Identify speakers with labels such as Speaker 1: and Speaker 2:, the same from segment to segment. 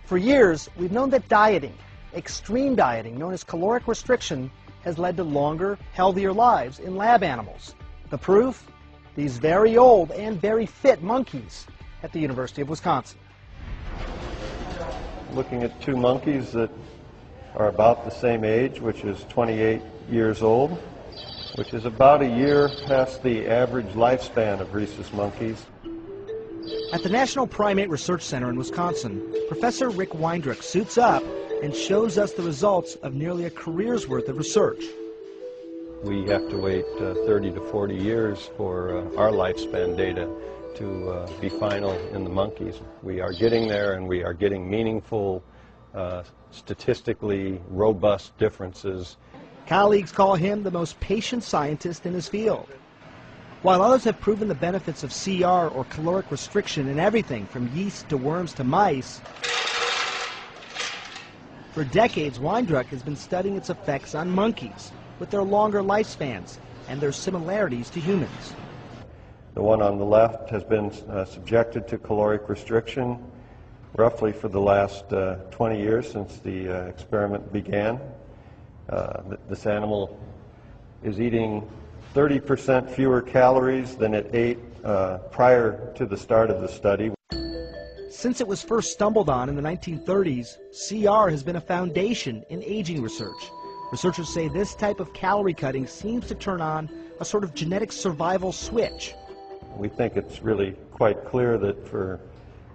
Speaker 1: For years, we've known that dieting, extreme dieting, known as caloric restriction, has led to longer, healthier lives in lab animals. The proof? These very old and very fit monkeys at the University of Wisconsin.
Speaker 2: Looking at two monkeys that are about the same age, which is 28 years old, which is about a year past the average lifespan of rhesus monkeys.
Speaker 1: At the National Primate Research Center in Wisconsin, Professor Rick Weindruck suits up and shows us the results of nearly a career's worth of research.
Speaker 2: We have to wait 30 to 40 years for our lifespan data to be final in the monkeys. We are getting there, and we are getting meaningful, statistically robust differences.
Speaker 1: Colleagues call him the most patient scientist in his field. While others have proven the benefits of CR, or caloric restriction, in everything from yeast to worms to mice, for decades Weindruck has been studying its effects on monkeys, with their longer lifespans and their similarities to humans.
Speaker 2: The one on the left has been subjected to caloric restriction roughly for the last 20 years since the experiment began. This animal is eating 30% fewer calories than it ate prior to the start of the study.
Speaker 1: Since it was first stumbled on in the 1930s, CR has been a foundation in aging research. Researchers say this type of calorie cutting seems to turn on a sort of genetic survival switch.
Speaker 2: We think it's really quite clear that for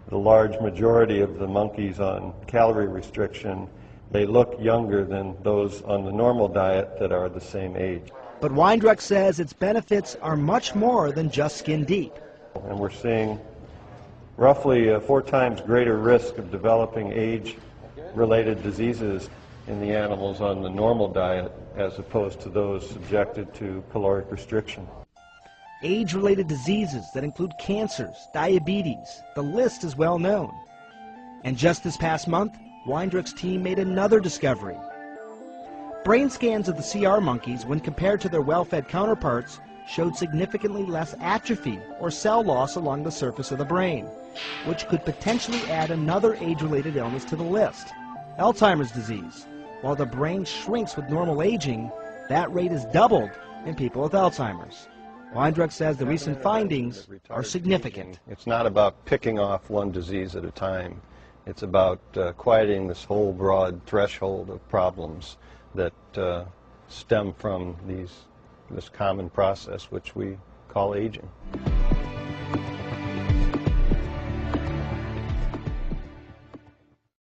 Speaker 2: the large majority of the monkeys on calorie restriction, they look younger than those on the normal diet that are the same age.
Speaker 1: But Weindruck says its benefits are much more than just skin deep.
Speaker 2: And we're seeing roughly a 4 times greater risk of developing age-related diseases in the animals on the normal diet as opposed to those subjected to caloric restriction.
Speaker 1: Age-related diseases that include cancers, diabetes, the list is well known. And just this past month, Weindruck's team made another discovery. Brain scans of the CR monkeys, when compared to their well-fed counterparts, showed significantly less atrophy or cell loss along the surface of the brain, which could potentially add another age-related illness to the list, Alzheimer's disease. While the brain shrinks with normal aging, that rate is doubled in people with Alzheimer's. Weindruck says the recent findings are significant.
Speaker 2: It's not about picking off one disease at a time. It's about quieting this whole broad threshold of problems that stem from this common process which we call aging.